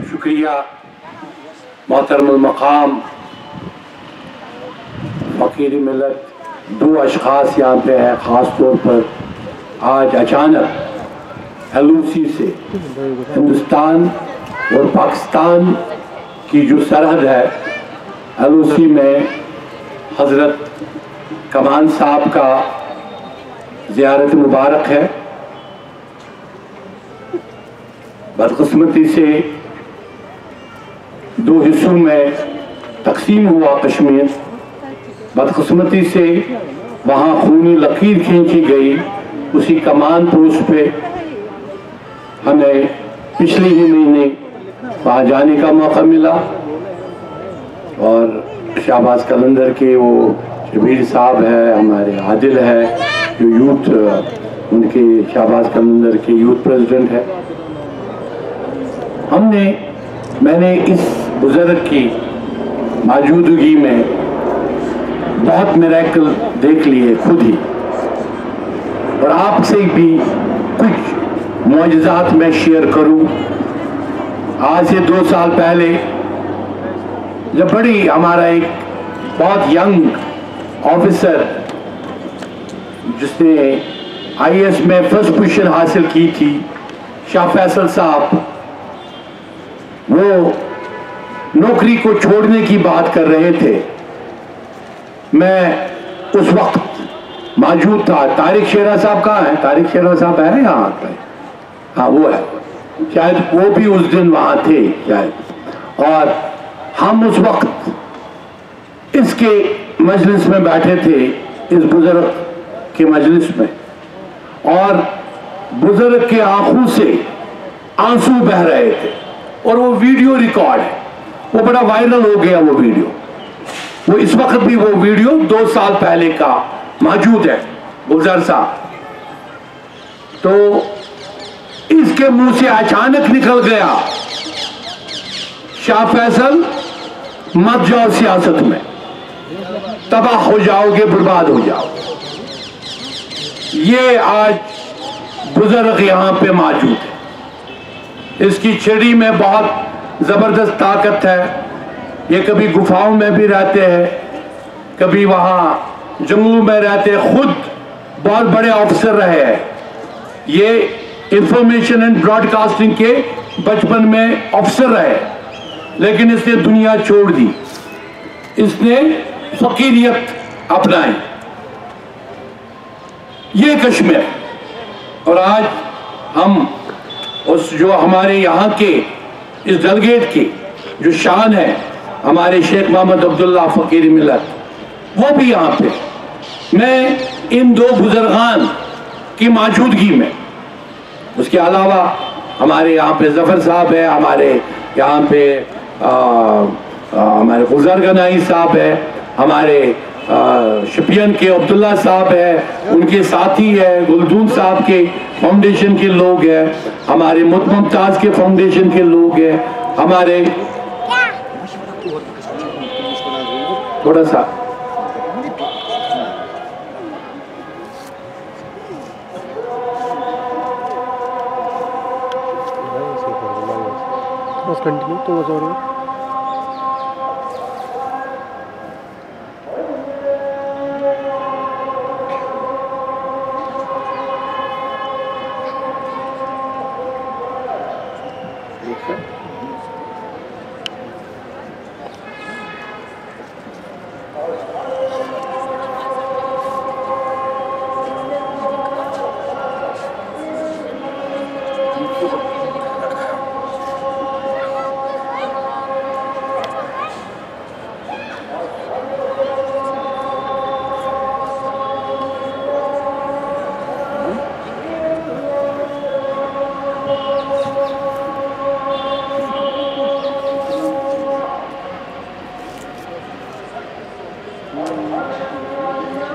शुक्रिया मोहतरम मकाम फ़कीर मिलत। दो अशख़ास यहाँ पे है, ख़ास तौर पर आज अचानक एलओसी से हिंदुस्तान और पाकिस्तान की जो सरहद है, एलओसी में हज़रत कमान साहब का ज़ियारत मुबारक है। बदकिस्मती से दो हिस्सों में तकसीम हुआ कश्मीर। बदकिस्मती से वहाँ खूनी लकीर खींची गई। उसी कमान पोस्ट पे हमें पिछले ही महीने वहाँ जाने का मौका मिला और शाहबाज कलंदर के वो शबीर साहब है, हमारे आदिल है जो यूथ, उनके शाहबाज कलंदर के यूथ प्रेसिडेंट है। मैंने इस बुजुर्ग की मौजूदगी में बहुत मिरेकल देख लिए खुद ही, और आपसे भी कुछ मौजज़ात मैं शेयर करूं। आज से 2 साल पहले जब हमारा एक बहुत यंग ऑफिसर जिसने आईएएस में फर्स्ट पोजीशन हासिल की थी, शाह फैसल साहब, वो नौकरी को छोड़ने की बात कर रहे थे। मैं उस वक्त मौजूद था। तारिक शेरा साहब कहाँ है? तारिक शेरा साहब है यहाँ पे? हाँ, वो है। शायद वो भी उस दिन वहाँ थे शायद। और हम उस वक्त इसके मजलिस में बैठे थे, इस बुजुर्ग के मजलिस में, और बुजुर्ग के आंखों से आंसू बह रहे थे। और वो वीडियो रिकॉर्ड है, वो बड़ा वायरल हो गया वो वीडियो। वो इस वक्त भी वो वीडियो 2 साल पहले का मौजूद है गुलजार साहब। तो इसके मुंह से अचानक निकल गया, शाह फैसल मत जाओ सियासत में, तबाह हो जाओगे, बर्बाद हो जाओगे। ये आज बुजुर्ग यहां पे मौजूद है। इसकी छड़ी में बहुत जबरदस्त ताकत है। ये कभी गुफाओं में भी रहते हैं, कभी वहाँ जंगलों में रहते हैं। खुद बहुत बड़े ऑफिसर रहे हैं। ये इंफॉर्मेशन एंड ब्रॉडकास्टिंग के बचपन में ऑफिसर रहे, लेकिन इसने दुनिया छोड़ दी, इसने फकीरियत अपनाई। ये कश्मीर। और आज हम उस जो हमारे यहाँ के इस डेलीगेट की जो शान है, हमारे शेख मोहम्मद अब्दुल्ला फ़कीर मिलत, वो भी यहाँ पे, मैं इन 2 बुजुर्गान की मौजूदगी में, उसके अलावा हमारे यहाँ पे जफ़र साहब है, हमारे यहाँ पे हमारे गुज़र गनाई साहब है, हमारे शपियन के अब्दुल्ला साहब है, उनके साथी है गुलदून साहब के फाउंडेशन के लोग हैं, हमारे मुमताज के फाउंडेशन के लोग हैं, हमारे थोड़ा सा बस कंटिन्यू तो बस।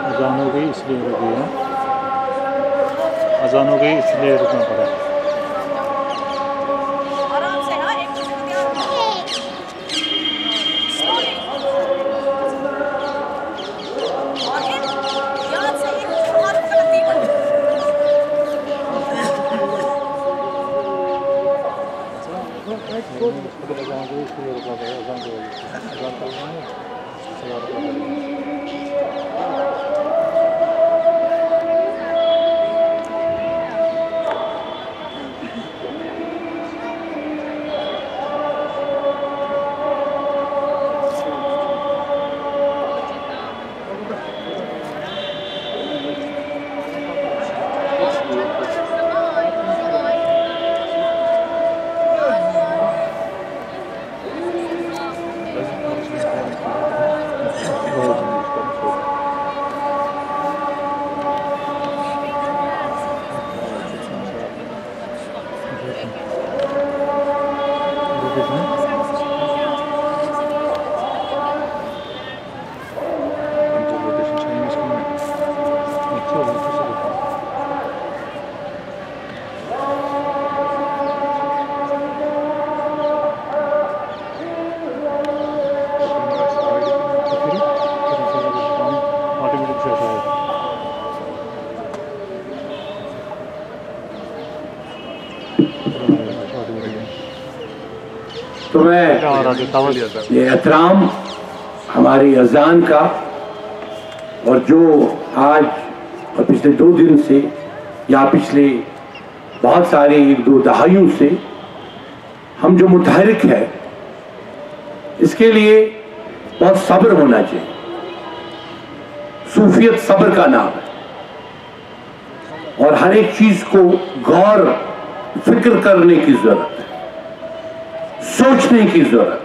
अजान हो गई इसलिए रुक गया, अजान हो गई इसलिए रुकना पड़ा। इसलिए रुकना पड़ेगा अजान की वजह से। अजान कर लेंगे इसलिए रुकना पड़ेगा। तो मैं ये एहतराम हमारी अजान का और जो आज और पिछले 2 दिन से या पिछले बहुत सारे 1-2 दहाइयों से हम जो मुतहरिक है, इसके लिए बहुत सब्र होना चाहिए। सूफियत सब्र का नाम है और हर एक चीज को गौर फिक्र करने की जरूरत है, सोचने की जरूरत है।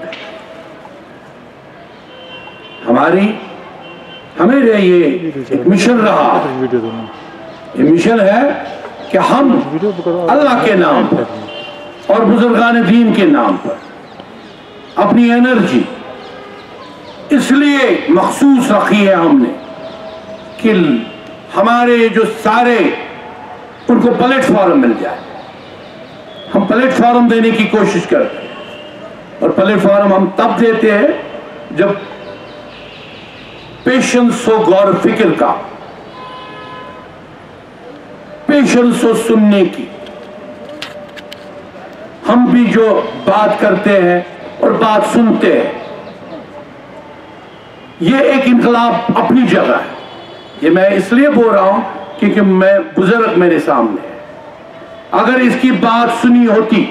हमें ये एक मिशन रहा, ये मिशन है कि हम अल्लाह के नाम पर और बुजुर्गान दीन के नाम पर अपनी एनर्जी इसलिए मखसूस रखी है हमने कि हमारे जो सारे उनको प्लेटफॉर्म मिल जाए। हम प्लेटफॉर्म देने की कोशिश करते हैं और प्लेटफॉर्म हम तब देते हैं जब पेशेंस हो, गौर फिक्र का, पेशेंस हो सुनने की। हम भी जो बात करते हैं और बात सुनते हैं, ये एक इनकलाब अपनी जगह है। ये मैं इसलिए बोल रहा हूं क्योंकि मैं बुजुर्ग मेरे सामने है। अगर इसकी बात सुनी होती,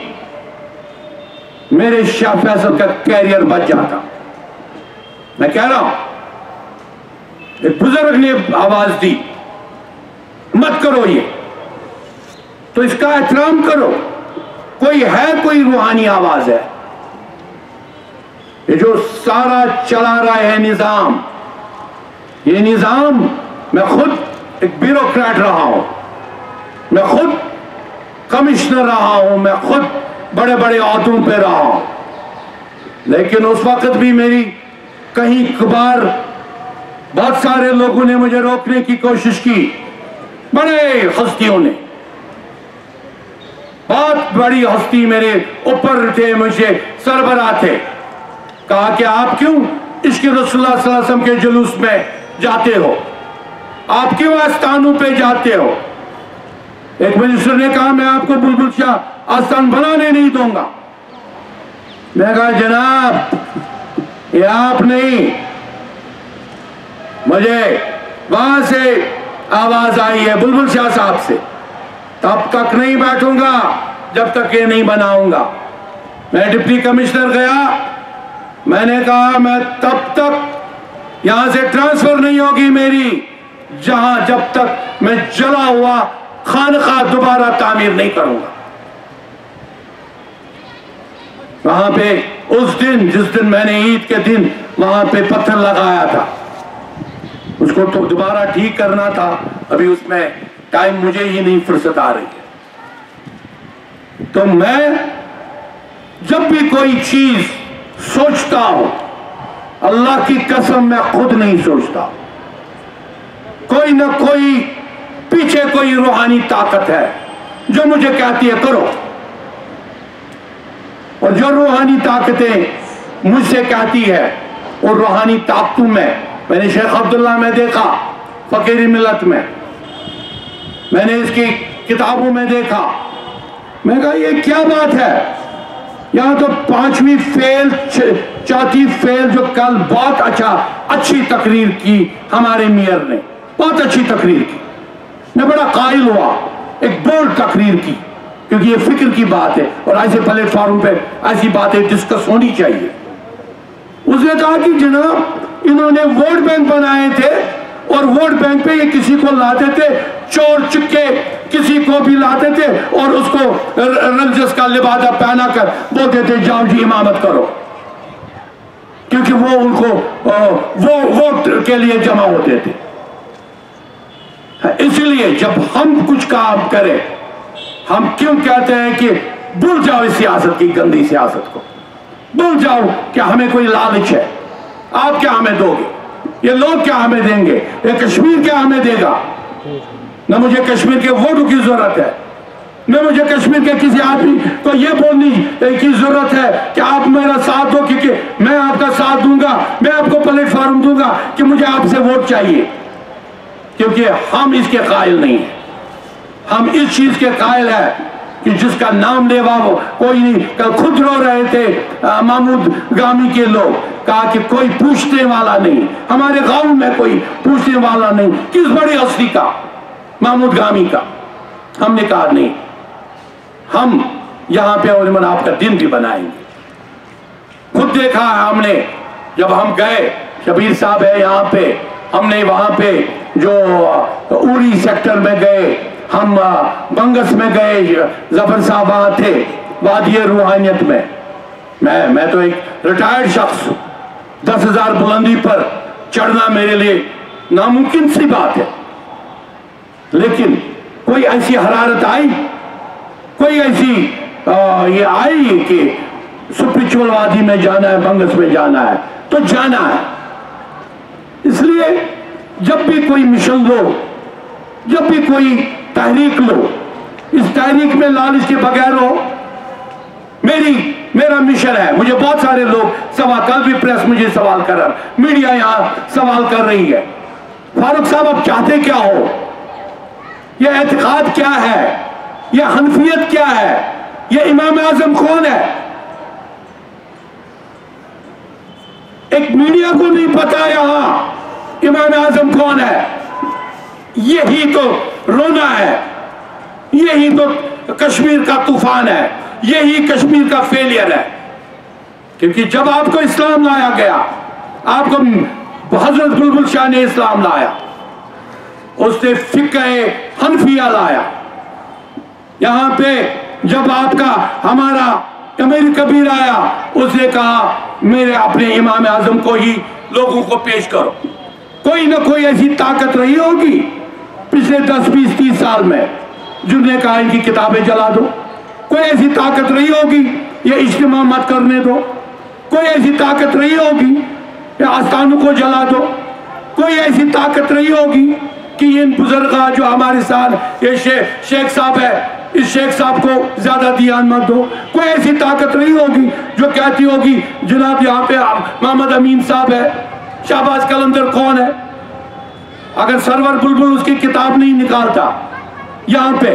मेरे शाह फैसल का कैरियर बच जाता। मैं कह रहा हूं, एक बुजुर्ग ने आवाज दी, मत करो ये, तो इसका एहतराम करो। कोई रूहानी आवाज है। ये जो सारा चला रहा है निजाम, ये निजाम, मैं खुद एक ब्यूरोक्रेट रहा हूं, मैं खुद कमिश्नर रहा हूं, मैं खुद बड़े बड़े ओहदों पे रहा हूं, लेकिन उस वक्त भी मेरी कहीं कभार बहुत सारे लोगों ने मुझे रोकने की कोशिश की। बड़े हस्तियों ने, बहुत बड़ी हस्ती मेरे ऊपर थे, मुझे सरबराह थे, कहा कि आप क्यों इश्क़ रसूलुल्लाह सल्लल्लाहु अलैहि वसल्लम के जुलूस में जाते हो, आप क्यों आस्थानों पे जाते हो। एक मिनिस्टर ने कहा मैं आपको बुलबुल शाह आस्थान बनाने नहीं दूंगा। मैं कहा जनाब ये आप नहीं, मुझे वहां से आवाज आई है बुलबुल शाह साहब से, तब तक नहीं बैठूंगा जब तक ये नहीं बनाऊंगा। मैं डिप्टी कमिश्नर गया, मैंने कहा मैं तब तक यहां से ट्रांसफर नहीं होगी मेरी जब तक मैं जला हुआ खानका दोबारा तामीर नहीं करूंगा। वहां पे उस दिन, जिस दिन मैंने ईद के दिन वहां पे पत्थर लगाया था, उसको तो दोबारा ठीक करना था। अभी उसमें टाइम मुझे ही नहीं फुर्सत आ रही है। तो मैं जब भी कोई चीज सोचता हूं, अल्लाह की कसम मैं खुद नहीं सोचता, कोई ना कोई पीछे कोई रूहानी ताकत है जो मुझे कहती है करो। और जो रूहानी ताकतें मुझसे कहती है, और रूहानी ताकतों में मैंने शेख अब्दुल्ला में देखा, फकीरी मिलत में, मैंने इसकी किताबों में देखा। मैं कहा ये क्या बात है, यहाँ तो 5वीं फेल 4थी फेल जो कल बहुत अच्छी तकरीर की हमारे मेयर ने, बहुत अच्छी तकरीर की। मैं बड़ा कायल हुआ, एक बोल्ड तकरीर की, क्योंकि ये फिक्र की बात है और ऐसे प्लेटफॉर्म पे ऐसी बातें डिस्कस होनी चाहिए। उसने कहा कि जनाब इन्होंने वोट बैंक बनाए थे और वोट बैंक पे ये किसी को लाते थे, चोर चुक्के किसी को भी लाते थे और उसको रंजस का लिबादा पहना कर बोलते थे जाओ जी इमामत करो, क्योंकि वो उनको वो वोट के लिए जमा होते थे। इसलिए जब हम कुछ काम करें, हम क्यों कहते हैं कि भूल जाओ इस सियासत की, गंदी सियासत को भूल जाओ कि हमें कोई लालच है, आप क्या हमें दोगे, ये लोग क्या हमें देंगे, ये कश्मीर क्या हमें देगा। न मुझे कश्मीर के वोटों की जरूरत है, न मुझे कश्मीर के किसी आदमी को यह बोलने की जरूरत है कि आप मेरा साथ दो, क्योंकि मैं आपका साथ दूंगा, मैं आपको प्लेटफॉर्म दूंगा कि मुझे आपसे वोट चाहिए, क्योंकि हम इसके कायल नहीं है। हम इस चीज के कायल है कि जिसका नाम लेवा वो कोई नहीं। कल खुद रो रहे थे महमूद गामी के लोग, कहा कि कोई पूछने वाला नहीं, हमारे गांव में कोई पूछने वाला नहीं, किस बड़ी हस्ती का, महमूद गामी का। हमने कहा नहीं, हम यहां पे और आपका दिन भी बनाएंगे। खुद देखा है हमने, जब हम गए, शबीर साहब है यहाँ पे, हमने वहां पे जो उरी सेक्टर में गए, हम बंगस में गए, जफर साहब वहां थे, वादी रूहानियत में। मैं तो एक रिटायर्ड शख्स हूं, 10,000 बुलंदी पर चढ़ना मेरे लिए नामुमकिन सी बात है, लेकिन कोई ऐसी हरारत आई, कोई ऐसी ये आई कि स्पिरिचुअल वादी में जाना है, बंगस में जाना है तो जाना है। इसलिए जब भी कोई मिशन लो, जब भी कोई तहरीक लो, इस तहरीक में लालच के बगैर हो। मेरा मिशन है, मुझे बहुत सारे लोग सवाल, कल भी प्रेस मुझे सवाल कर रहा, मीडिया यहां सवाल कर रही है, फारूक साहब आप चाहते क्या हो, यह एतकाद क्या है, यह हनफियत क्या है, यह इमाम आजम कौन है। एक मीडिया को नहीं पता यहां इमाम आजम कौन है। यही तो रोना है, यही तो कश्मीर का तूफान है, यही कश्मीर का फेलियर है। क्योंकि जब आपको इस्लाम लाया गया, आपको हजरत बुलबुल शाह ने इस्लाम लाया, उसने फिक्र हनफिया लाया। यहां पे जब आपका हमारा अमीर कबीर आया, उसने कहा मेरे अपने इमाम आजम को ही लोगों को पेश करो। कोई ना कोई ऐसी ताकत रही होगी पिछले 10, 20, 30 साल में जिन्होंने कहा इनकी किताबें जला दो। कोई ऐसी ताकत रही होगी ये इज्तिमा मत करने दो। कोई ऐसी ताकत रही होगी ये आस्थानों को जला दो। कोई ऐसी ताकत रही होगी कि इन बुजुर्गा जो हमारे साथ ये शेख साहब है, इस शेख साहब को ज्यादा ध्यान मत दो। कोई ऐसी ताकत रही होगी जो कहती होगी जनाब यहाँ पे मोहम्मद अमीन साहब है, शाहबाज कलंदर कौन है। अगर सरवर बुलबुल उसकी किताब नहीं निकालता, यहाँ पे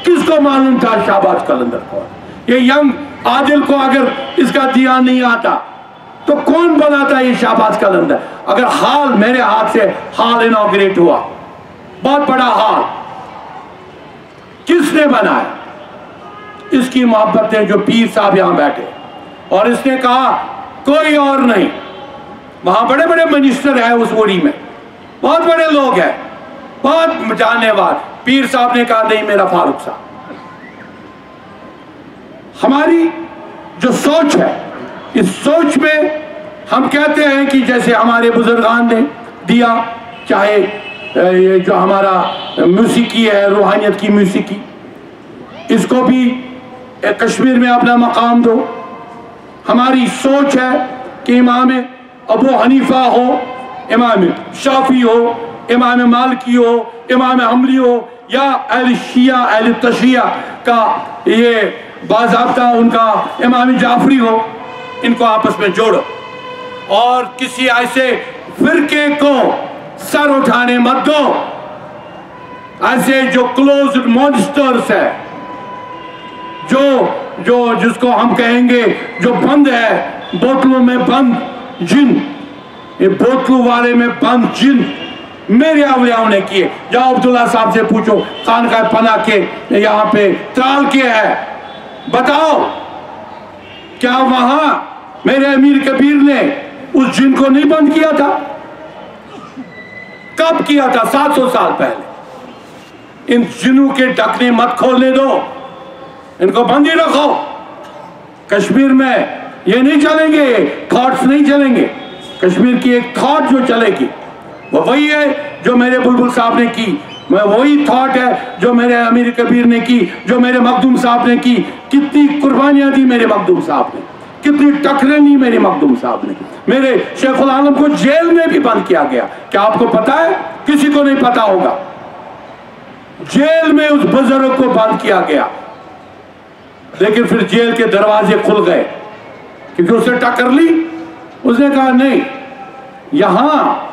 किसको मालूम था शाहबाज कलंदर कौन। ये यंग आदिल को अगर इसका ध्यान नहीं आता तो कौन बनाता ये शाहबाज कलंदर। अगर हाल मेरे हाथ से हाल इनॉग्रेट हुआ, बहुत बड़ा हाल, किसने बनाया, इसकी मोहब्बतें जो पीर साहब यहां बैठे, और इसने कहा कोई और नहीं। वहां बड़े बड़े मिनिस्टर है उस ओरी में, बहुत बड़े लोग हैं, बहुत जानने वाले। पीर साहब ने कहा नहीं मेरा फारूक साहब। हमारी जो सोच है, इस सोच में हम कहते हैं कि जैसे हमारे बुजुर्गान ने दिया, चाहे ये जो हमारा मौसीकी है, रूहानियत की मौसीकी, इसको भी कश्मीर में अपना मकाम दो। हमारी सोच है कि इमाम अबू हनीफा हो, इमाम शाफी हो, इमाम मालिकी हो, इमाम हम्बली हो, या अहले शिया अहले तशिया का ये बाज़ाब्ता उनका इमाम जाफरी हो, इनको आपस में जोड़ो और किसी ऐसे फिरके को सर उठाने मत दो। ऐसे जो क्लोज्ड मॉन्स्टर्स है, जो जो जिसको हम कहेंगे जो बंद है, बोतलों में बंद जिन, ये बोतलों वाले में बंद जिन मेरे अवलियाओं ने किए। जाओ अब्दुल्ला साहब से पूछो, खानका पना के यहाँ पे त्राल किया है, बताओ क्या वहां मेरे अमीर कबीर ने उस जिन को नहीं बंद किया था? कब किया था? 700 साल पहले। इन जिनों के ढकने मत खोलने दो, इनको बंद ही रखो। कश्मीर में ये नहीं चलेंगे, थॉट्स नहीं चलेंगे। कश्मीर की एक थॉट जो चलेगी वो वही है जो मेरे बुलबुल साहब ने की, वही थॉट है जो मेरे अमीर कबीर ने की, जो मेरे मखदूम साहब ने की। कितनी कुर्बानियां दी मेरे मखदूम साहब ने, कितनी टक्करें ली मेरे मखदूम साहब ने। मेरे शेखुल आलम को जेल में भी बंद किया गया, क्या आपको पता है? किसी को नहीं पता होगा। जेल में उस बुजुर्ग को बंद किया गया, लेकिन फिर जेल के दरवाजे खुल गए क्योंकि उसने टक्कर ली। उसने कहा नहीं, यहां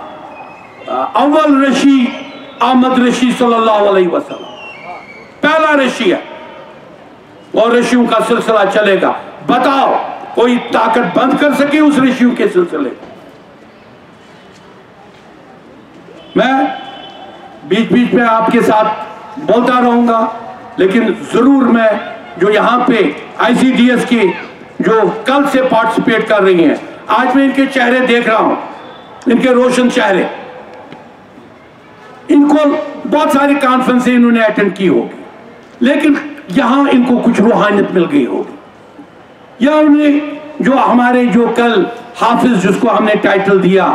अव्वल ऋषि अहमद ऋषि सल्लल्लाहु अलैहि वसल्लम पहला ऋषि है और ऋषियों का सिलसिला चलेगा। बताओ कोई ताकत बंद कर सके उस ऋषियों के सिलसिले? मैं बीच बीच में आपके साथ बोलता रहूंगा, लेकिन जरूर मैं जो यहां पे ICDS की जो कल से पार्टिसिपेट कर रही हैं, आज मैं इनके चेहरे देख रहा हूं, इनके रोशन चेहरे। इनको बहुत सारी कॉन्फ्रेंस इन्होंने अटेंड की होगी, लेकिन यहां इनको कुछ रूहानियत मिल गई होगी। या उन्हें जो हमारे जो कल हाफिज जिसको हमने टाइटल दिया,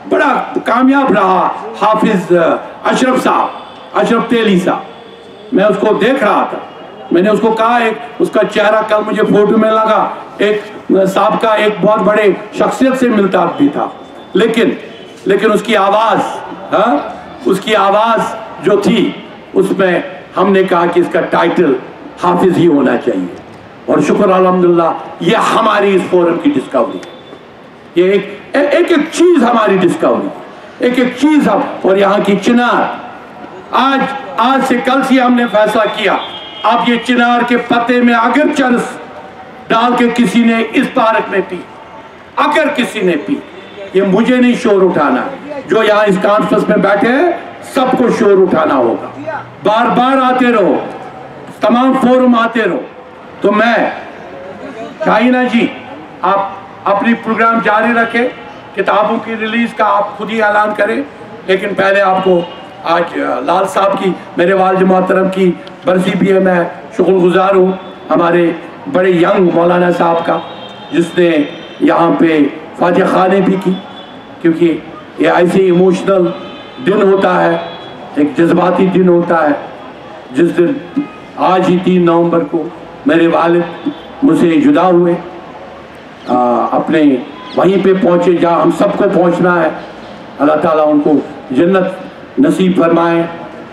बड़ा कामयाब रहा हाफिज अशरफ साहब, अशरफ तेली साहब। मैं उसको देख रहा था, मैंने उसको कहा, एक उसका चेहरा कल मुझे फोटो में लगा, एक साहब का एक बहुत बड़े शख्सियत से मिलता भी था, लेकिन उसकी आवाज, उसकी आवाज जो थी उसमें हमने कहा कि इसका टाइटल हाफिज ही होना चाहिए। और शुक्र अल्हम्दुलिल्लाह ये हमारी इस फोरम की डिस्कवरी, ये एक एक चीज हमारी डिस्कवरी, एक एक चीज हम। और यहाँ की चिनार, आज से कल से हमने फैसला किया, आप ये चिनार के पत्ते में अगर चरस डाल के किसी ने इस पार्क में पी, अगर किसी ने पी, ये मुझे नहीं शोर उठाना, जो यहाँ इस कॉन्फ्रेंस में बैठे हैं सबको शोर उठाना होगा। बार बार आते रहो, तमाम फोरम आते रहो। तो मैं शाहीना जी, आप अपनी प्रोग्राम जारी रखें, किताबों की रिलीज का आप खुद ही ऐलान करें, लेकिन पहले आपको आज लाल साहब की, मेरे वालिद मोहतरम की बरसी भी है। मैं शुक्रगुजार हूँ हमारे बड़े यंग मौलाना साहब का, जिसने यहाँ पे फातिहा खाने भी की, क्योंकि ये ऐसे इमोशनल दिन होता है, एक जज्बाती दिन होता है। जिस दिन आज ही 3 नवंबर को मेरे वालिद मुझसे जुदा हुए, अपने वहीं पे पहुँचे जहाँ हम सबको पहुँचना है। अल्लाह ताला उनको जन्नत नसीब फरमाए।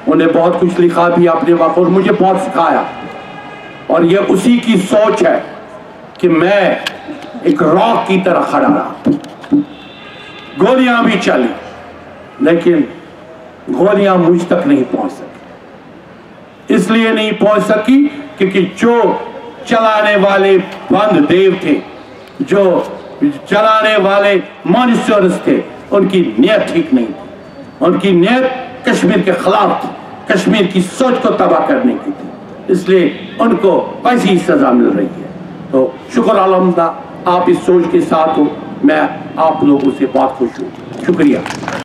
उन्हें बहुत कुछ लिखा भी अपने वक्त और मुझे बहुत सिखाया, और ये उसी की सोच है कि मैं एक रॉक की तरह खड़ा रहा। गोलियां भी चली, लेकिन गोलियां मुझ तक नहीं पहुंच सकी। इसलिए नहीं पहुंच सकी क्योंकि जो चलाने वाले बंद देव थे, जो चलाने वाले मॉनिस्टर्स थे, उनकी नीयत ठीक नहीं थी। उनकी नीयत कश्मीर के खिलाफ थी, कश्मीर की सोच को तबाह करने की थी। इसलिए उनको वैसी ही सजा मिल रही है। तो शुक्र अल्हम्दुलिल्लाह आप इस सोच के साथ हो, मैं आप लोगों से बहुत खुश हूँ। शुक्रिया।